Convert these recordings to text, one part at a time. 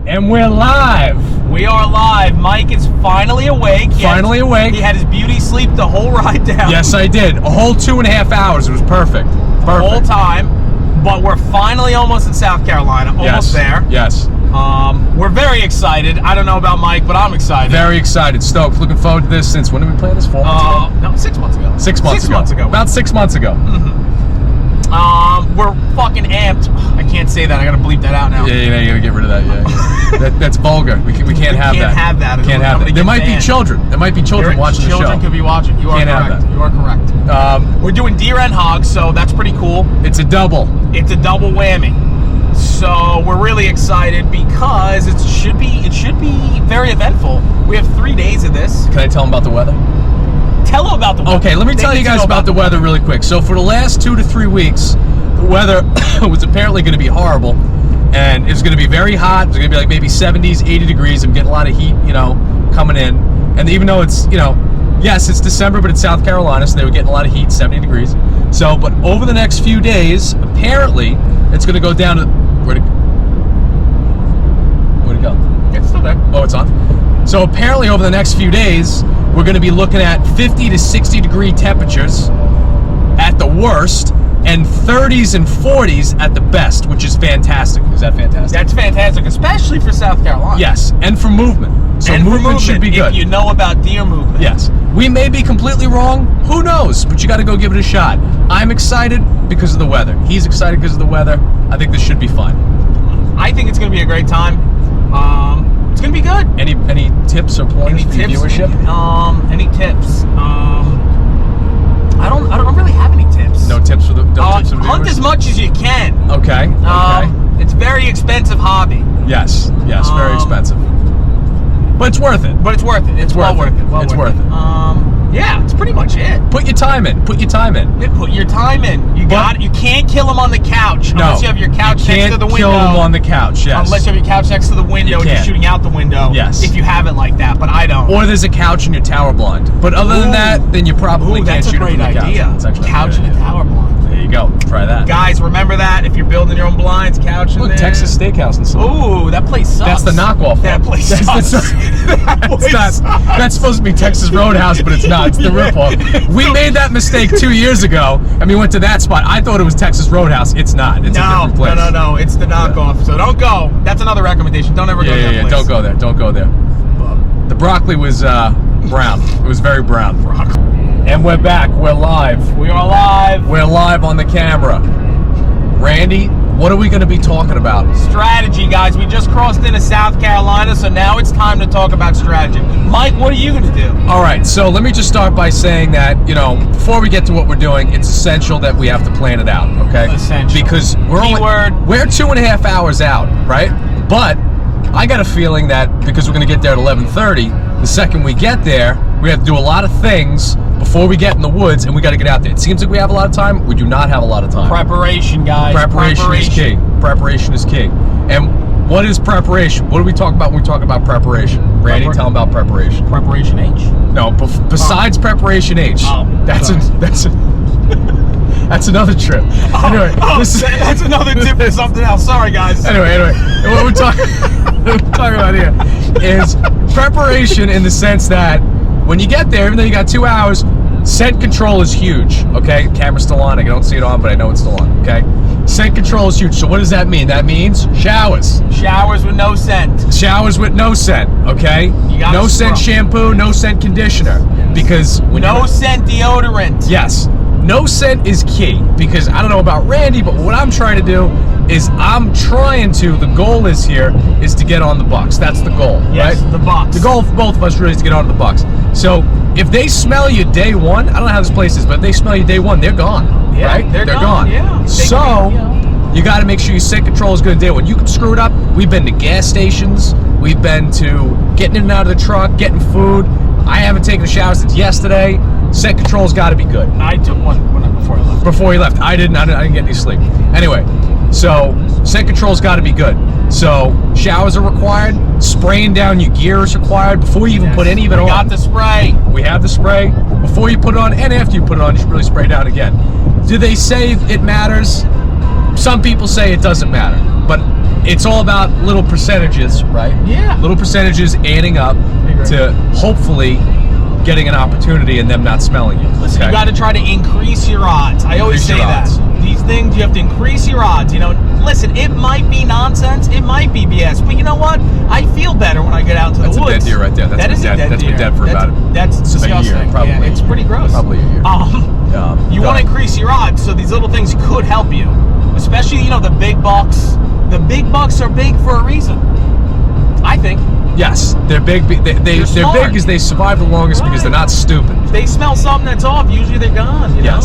And we're live. We are live. Mike is finally awake. Finally awake. He had his beauty sleep the whole ride down. Yes, I did. A whole 2.5 hours. It was perfect. The whole time. But we're finally almost in South Carolina. Almost there. Yes. We're very excited. I don't know about Mike, but I'm excited. Very excited. Stoked. Looking forward to this. Since when did we plan this? 4 months ago? No, 6 months ago. 6 months ago. About 6 months ago. We're fucking amped. I can't say that. I gotta bleep that out now. Yeah, you gotta get rid of that. Yeah. That's vulgar. We can't have that. Can't have that. Can't have that. There might be children. There might be children watching the show. Children could be watching. You are correct. You are correct. We're doing deer and hogs, so that's pretty cool. It's a double. It's a double whammy. So we're really excited because it should be very eventful. We have 3 days of this. Can I tell them about the weather? Tell them about the weather. Okay, let me tell you guys about the weather really quick. So for the last 2 to 3 weeks, the weather was apparently going to be horrible, and it's going to be very hot. It's going to be like maybe 70s, 80 degrees. I'm getting a lot of heat, coming in. And even though it's, yes, it's December, but it's South Carolina, so they were getting a lot of heat, 70 degrees. So, but over the next few days, apparently, it's going to go down to, where'd it go? It's still there. Oh, it's on. So apparently over the next few days, we're going to be looking at 50 to 60 degree temperatures at the worst, and 30s and 40s at the best, which is fantastic. Is that fantastic? That's fantastic, especially for South Carolina. Yes, and for movement. So movement should be good. If you know about deer movement. Yes. We may be completely wrong. Who knows? But you got to go give it a shot. I'm excited because of the weather. He's excited because of the weather. I think this should be fun. I think it's going to be a great time. It's going to be good. Any tips or pointers for the viewership? Any tips? I don't really have any tips. No tips for the tips for the hunt viewers? as much as you can. Okay. Okay. It's a very expensive hobby. Yes. Yes. Very expensive. But it's worth it. But it's worth it. It's well worth it. It's worth it. Yeah, that's pretty much it. Put your time in. Put your time in. Yeah, put your time in. You can't kill them on the couch unless you have your couch next to the window. You can't kill them on the couch, yes. Unless you have your couch next to the window and you're shooting out the window. Yes. If you have it like that, but I don't. Or there's a couch in your tower blind. But other than that, then you probably can't shoot it from the couch. That's a great idea. It's actually Couch in the tower blind. There you go. Try that. Guys, remember that. If you're building your own blinds, couch in there. Look, Texas Steakhouse and stuff. Ooh, that place sucks. That's the knockoff. That place sucks. That's supposed to be Texas Roadhouse, but it's not. It's the ripoff. We made that mistake 2 years ago, and we went to that spot. I thought it was Texas Roadhouse. It's not. It's a different place. No. It's the knockoff. So don't go. That's another recommendation. Don't ever go to that place. Don't go there. Don't go there. The broccoli was brown. It was very brown. And we're back. We're live. We are live. We're live on the camera. Randy, what are we going to be talking about? Strategy, guys. We just crossed into South Carolina, so now it's time to talk about strategy. Mike, what are you going to do? All right, so let me just start by saying that, before we get to what we're doing, it's essential that we have to plan it out, okay? Essential. Because we're 2.5 hours out, right? But I got a feeling that because we're going to get there at 11:30, the second we get there, we have to do a lot of things before we get in the woods, and we got to get out there. It seems like we have a lot of time. We do not have a lot of time. Preparation, guys. Preparation is key. Preparation is key. And what is preparation? What do we talk about when we talk about preparation? Randy, tell them about preparation. Preparation H? No, besides Preparation H. That's another trip. Anyway, that's another tip for something else. Sorry, guys. Anyway, what we're talking about here is preparation in the sense that when you get there, even though you got 2 hours, scent control is huge, okay? Camera's still on. I don't see it on, but I know it's still on, okay? Scent control is huge. So what does that mean? That means showers. Showers with no scent. Showers with no scent, okay? No scent shampoo, no scent conditioner. Yes. Because no scent deodorant. Yes. No scent is key, because I don't know about Randy, but what I'm trying to do is the goal is here is to get on the Bucks. That's the goal, yes, right? The Bucks. The goal for both of us really is to get on the Bucks. So if they smell you day one, I don't know how this place is, but if they smell you day one, they're gone, right? They're gone. Yeah. So you got to make sure your scent control is good day one. You can screw it up. We've been to gas stations. We've been to getting in and out of the truck, getting food. I haven't taken a shower since yesterday. Scent control's got to be good. I took one before I left. Before you left. I didn't get any sleep. Anyway, so scent control's got to be good. So showers are required. Spraying down your gear is required before you even put any of it on. We got the spray. We have the spray. Before you put it on and after you put it on, you should really spray down again. Do they say it matters? Some people say it doesn't matter. But it's all about little percentages, right? Yeah. Little percentages adding up agree. to hopefully getting an opportunity and them not smelling you. Listen, okay? you got to try to increase your odds. I always say Increase your that. odds. These things, you have to increase your odds. You know, listen, it might be nonsense, it might be BS, but you know what? I feel better when I get out into That's the a woods. dead deer right there. That's been dead for about That's a disgusting. year, probably. Yeah, it's pretty gross. Probably a year. You want to increase your odds, so these little things could help you. Especially, you know, the big bucks. The big bucks are big for a reason, I think. Yes, they're big. They're big smart. because they survive the longest because they're not stupid. If they smell something that's off, usually they're gone. You know?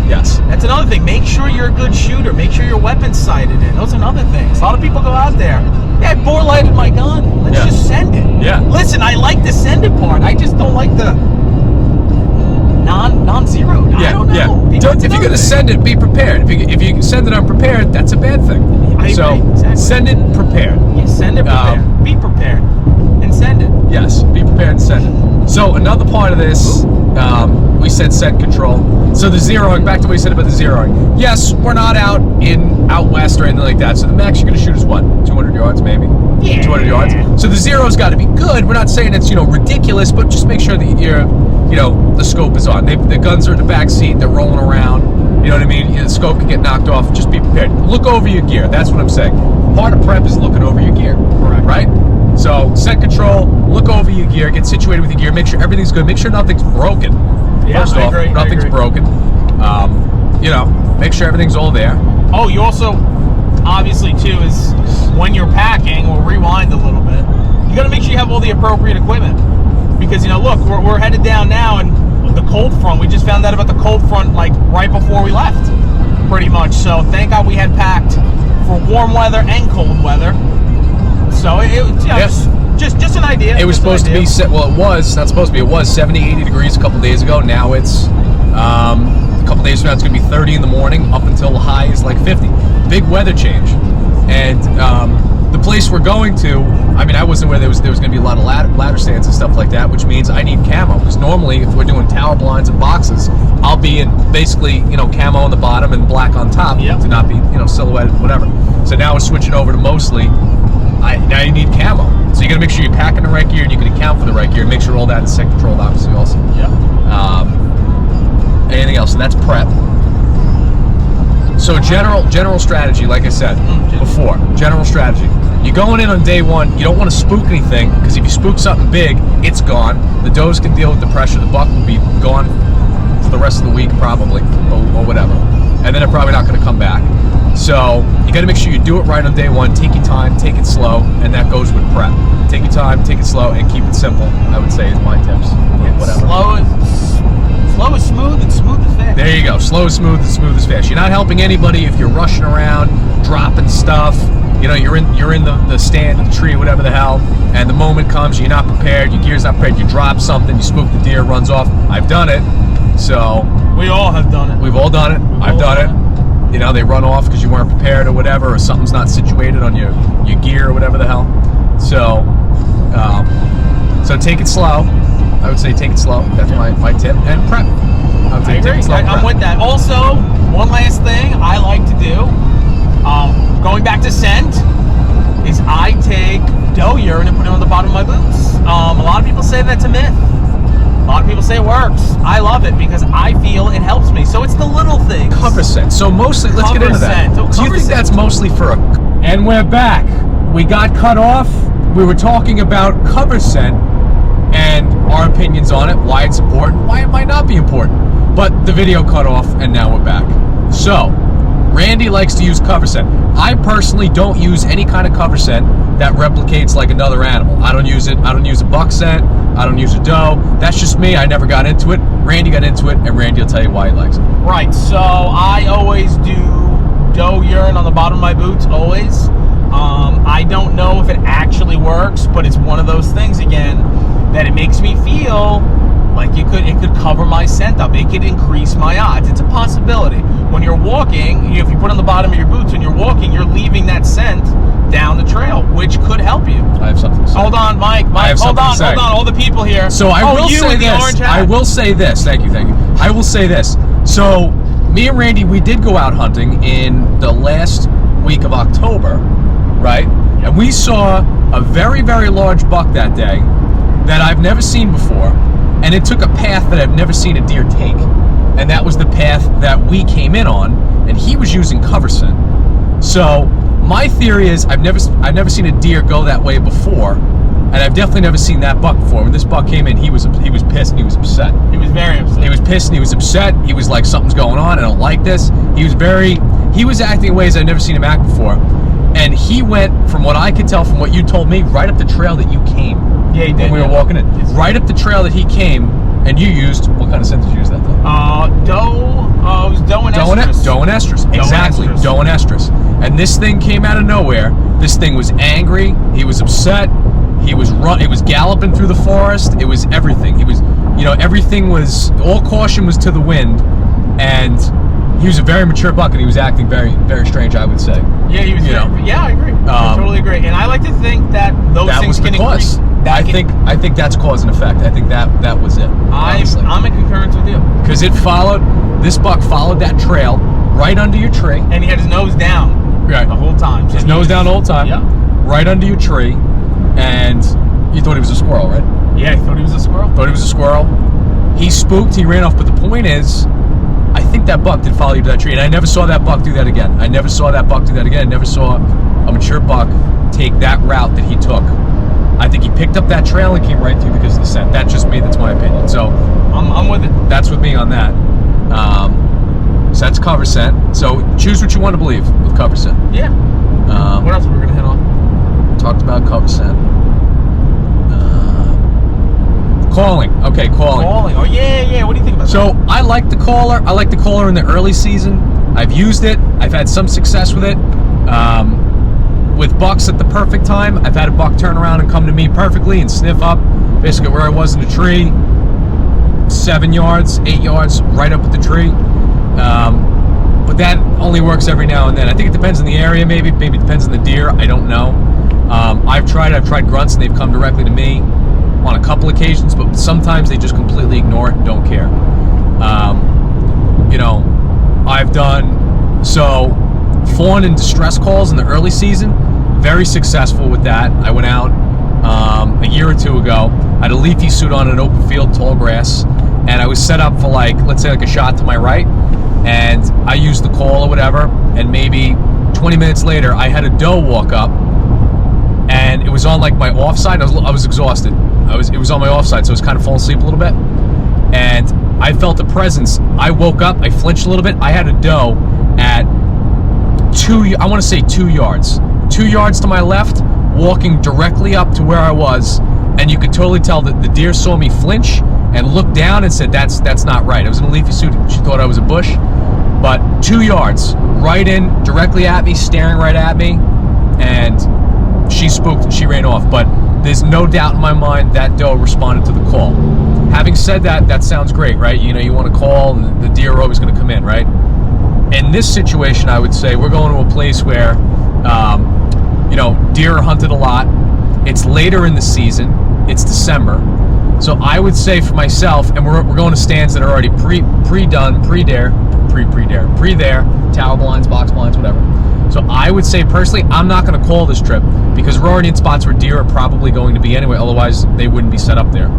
Yes. That's another thing. Make sure you're a good shooter. Make sure your weapon's sighted in. Those are another things. A lot of people go out there. Yeah, I bore lighted my gun. Let's just send it. Yeah. Listen, I like the send it part. I just don't like the non-zero. I don't know. Yeah. If you're gonna send it, be prepared. If you send it unprepared, that's a bad thing. I agree. Exactly. Send it prepared. Yeah, send it prepared. Be prepared and send it. Yes, be prepared and send it. So another part of this, we said scent control. So the zeroing, back to what we said about the zeroing. Yes, we're not out west or anything like that. So the max you're going to shoot is what, 200 yards maybe? Yeah. 200 yards. So the zero's got to be good. We're not saying it's ridiculous, but just make sure that the scope is on. The guns are in the back seat. They're rolling around. You know what I mean? The scope can get knocked off. Just be prepared. Look over your gear. That's what I'm saying. Part of prep is looking over your gear. Correct. Right? So scent control, look over your gear, get situated with your gear, make sure everything's good, make sure nothing's broken. Yeah, First off, agree, nothing's broken. Make sure everything's all there. Oh, you also, obviously too, is when you're packing, we'll rewind a little bit, you got to make sure you have all the appropriate equipment. Because, look, we're headed down now, and the cold front, we just found out about the cold front, like, right before we left, pretty much. So, thank God we had packed for warm weather and cold weather. So, just an idea. It was supposed to be, well, it was, not supposed to be, it was 70, 80 degrees a couple days ago. Now it's, a couple days from now, it's going to be 30 in the morning, up until the high is like 50. Big weather change. And the place we're going to, I wasn't aware there was going to be a lot of ladder stands and stuff like that, which means I need camo. Because normally, if we're doing tower blinds and boxes, I'll be in basically, camo on the bottom and black on top to not be, silhouetted, whatever. So now we're switching over to mostly, now you need camo. So you got to make sure you're packing the right gear and you can account for the right gear. Make sure all that is scent controlled, obviously, also. Yeah. Anything else? And that's prep. So general strategy, like I said before, general strategy. You're going in on day one, you don't want to spook anything, because if you spook something big, it's gone. The does can deal with the pressure, the buck will be gone for the rest of the week probably, or whatever. And then they're probably not going to come back. So you got to make sure you do it right on day one, take your time, take it slow, and that goes with prep. Take your time, take it slow, and keep it simple, I would say is my tips. Whatever. Slow is smooth and smooth is fast. There you go. Slow is smooth and smooth is fast. You're not helping anybody if you're rushing around, dropping stuff. You're in the stand of the tree, whatever the hell, and the moment comes, you're not prepared, your gear's not prepared, you drop something, you spook the deer, runs off. I've done it. So we all have done it. We've all done it. I've done it. They run off because you weren't prepared or whatever, or something's not situated on your gear or whatever the hell. So take it slow. I would say take it slow. That's my tip. And prep. I would say take it slow. I'm with that. Also, one last thing I like to do, going back to scent, is I take doe urine and put it on the bottom of my boots. A lot of people say that's a myth. A lot of people say it works. I love it because I feel it helps me. So it's the little things. Cover scent. So mostly, let's get into that. Do you think that's mostly for a... And we're back. We got cut off. We were talking about cover scent and our opinions on it, why it's important, why it might not be important. But the video cut off, and now we're back. So, Randy likes to use cover scent. I personally don't use any kind of cover scent that replicates like another animal. I don't use it. I don't use a buck scent. I don't use a doe. That's just me. I never got into it. Randy got into it, and Randy will tell you why he likes it. Right. So I always do doe urine on the bottom of my boots, always. I don't know if it actually works, but it's one of those things again that it makes me feel like it could cover my scent up. It could increase my odds. It's a possibility. When you're walking, if you put on the bottom of your boots and you're walking, you're leaving that scent down the trail, which could help you. I have something to say. Hold on, Mike. Hold on, all the people here. So I will say this. I will say this. Thank you. I will say this. So me and Randy, we did go out hunting in the last week of October, right? And we saw a very, very large buck that day that I've never seen before, and it took a path that I've never seen a deer take, and that was the path that we came in on, and he was using cover scent. So my theory is I've never seen a deer go that way before, and I've definitely never seen that buck before. When this buck came in, he was pissed and he was upset. He was very upset. He was pissed and he was upset. He was like, something's going on. I don't like this. He was acting in ways I've never seen him act before. And he went, from what I could tell from what you told me, right up the trail that you came. Yeah, he did. When we were walking in. Yes. Right up the trail that he came, and you used, what kind of scent did you use that day? Doe. It was doe and estrus. Doe and estrus. Exactly. estrus. Doe and estrus. And this thing came out of nowhere. This thing was angry. He was upset. He was galloping through the forest. It was everything. He was, everything was, all caution was to the wind. And he was a very mature buck, and he was acting very, very strange, I would say. Yeah, he was. Yeah, I agree. I totally agree. And I like to think that those things can increase. I think that's cause and effect. I think that was it. I'm in concurrence with you. Because this buck followed that trail right under your tree. And he had his nose down the whole time. His nose down the whole time. Yeah. Right under your tree. And you thought he was a squirrel, right? Yeah, I thought he was a squirrel. Thought he was a squirrel. He spooked, he ran off. But the point is, I think that buck did follow you to that tree. And I never saw that buck do that again. I never saw a mature buck take that route that he took. I think he picked up that trail and came right through because of the scent. That's just me. That's my opinion. So I'm with it. That's with me on that. So that's cover scent. So choose what you want to believe with cover scent. Yeah. What else are we going to hit on? Talked about cover scent. Calling. Okay, calling. Calling. Oh, yeah. What do you think about that? So I like the caller. I like the caller in the early season. I've used it. I've had some success with it. With bucks at the perfect time, I've had a buck turn around and come to me perfectly and sniff up basically where I was in the tree, 7 yards, 8 yards, right up at the tree. But that only works every now and then. I think it depends on the area, maybe it depends on the deer. I don't know. I've tried grunts and they've come directly to me on a couple occasions, but sometimes they just completely ignore it and don't care. I've done fawn and distress calls in the early season, very successful with that. I went out a year or two ago. I had a leafy suit on an open field, tall grass, and I was set up for let's say a shot to my right, and I used the call or whatever, and maybe 20 minutes later I had a doe walk up, and it was on my offside. I was exhausted. It was on my offside, so I was kind of falling asleep a little bit, and I felt a presence. I woke up, I flinched a little bit. I had a doe at 2 yards. 2 yards to my left, walking directly up to where I was, and you could totally tell that the deer saw me flinch and looked down and said, that's not right. I was in a leafy suit. She thought I was a bush. But 2 yards, right in, directly at me, staring right at me, and she spooked and she ran off. But there's no doubt in my mind that doe responded to the call. Having said that, that sounds great, right? You want to call, and the deer are always going to come in, right? In this situation, I would say we're going to a place where, deer are hunted a lot. It's later in the season. It's December. So I would say for myself, and we're going to stands that are already pre-done, pre-there, tower blinds, box blinds, whatever. So I would say personally, I'm not going to call this trip because we're already in spots where deer are probably going to be anyway. Otherwise, they wouldn't be set up there.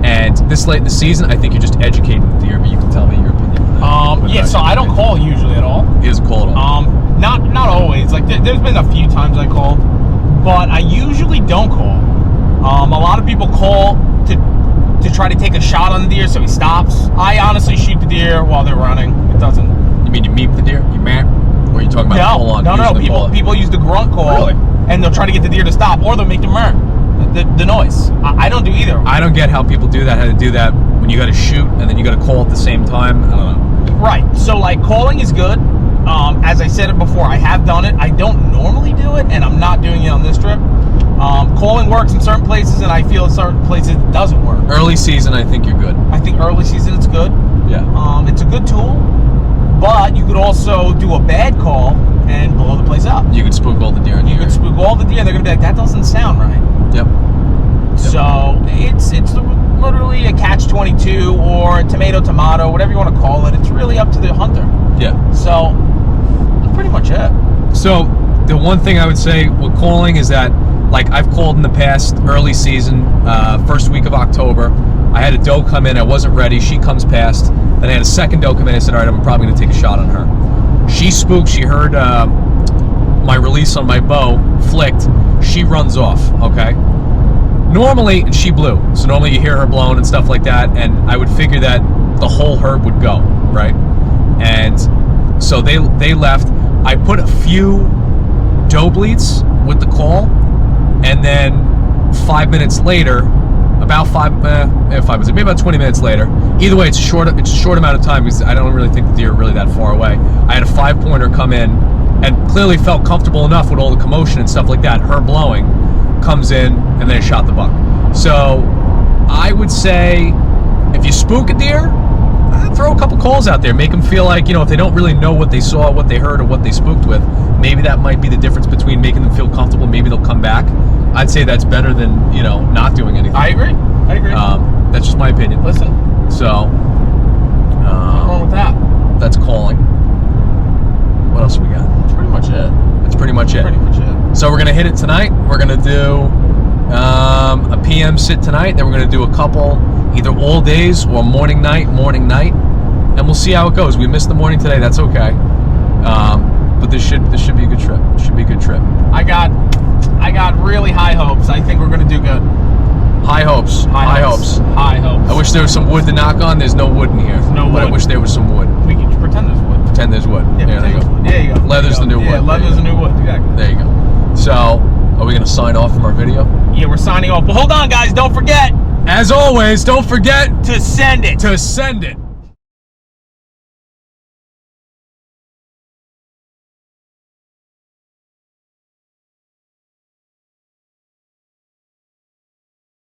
And this late in the season, I think you're just educating the deer, but you can tell me your opinion on that. So I don't call usually at all. He doesn't call at all. Not always. There's been a few times I called, but I usually don't call. A lot of people call to try to take a shot on the deer so he stops. I honestly shoot the deer while they're running. It doesn't. You mean you meep the deer? You map? Or are you talking about call on? No. People use the grunt call, really? And they'll try to get the deer to stop, or they'll make the the noise. I don't do either. I don't get how people do that. How to do that when you got to shoot and then you got to call at the same time. I don't know. Right. So calling is good. As I said it before, I have done it. I don't normally do it, and I'm not doing it on this trip. Calling works in certain places, and I feel in certain places it doesn't work. Early season, I think you're good. I think early season it's good. Yeah. It's a good tool, but you could also do a bad call and blow the place up. You could spook all the deer in the You area. could spook all the deer. They're gonna be like, that doesn't sound right. Yep. So it's literally a catch-22 or a tomato, whatever you want to call it. It's really up to the hunter. Yeah. So that's pretty much it. So the one thing I would say with calling is that, like, I've called in the past, early season, first week of October. I had a doe come in. I wasn't ready. She comes past. Then I had a second doe come in. I said, all right, I'm probably going to take a shot on her. She spooked. She heard my release on my bow flicked. She runs off, okay? Normally, and she blew. So normally you hear her blowing and stuff like that, and I would figure that the whole herd would go, right? And so they left. I put a few doe bleats with the call, and then 5 minutes later, maybe about 20 minutes later. Either way, it's a short amount of time because I don't really think the deer are really that far away. I had a 5-pointer come in and clearly felt comfortable enough with all the commotion and stuff like that. Her blowing comes in and then shot the buck. So I would say if you spook a deer, throw a couple calls out there. Make them feel like, if they don't really know what they saw, what they heard, or what they spooked with, maybe that might be the difference between making them feel comfortable. Maybe they'll come back. I'd say that's better than, not doing anything. I agree. That's just my opinion. Listen. So, what's wrong with that? that's calling. What else we got? That's pretty much it. That's pretty much it. Pretty much it. So we're going to hit it tonight. We're going to do a PM sit tonight. Then we're going to do a couple, either all days or morning, night. And we'll see how it goes. We missed the morning today. That's okay. But this should be a good trip. Should be a good trip. I got really high hopes. I think we're going to do good. High hopes. High hopes. High hopes. I wish there was some wood to knock on. There's no wood in here. No But I wood. wish there was some wood. We can pretend there's wood. Pretend there's wood. Yeah, there you go. There you go. Leather's the new wood. Yeah, leather's the new wood. Exactly. There you go. So, are we going to sign off from our video? Yeah, we're signing off. But hold on, guys. Don't forget As always, don't forget to send it. to send it.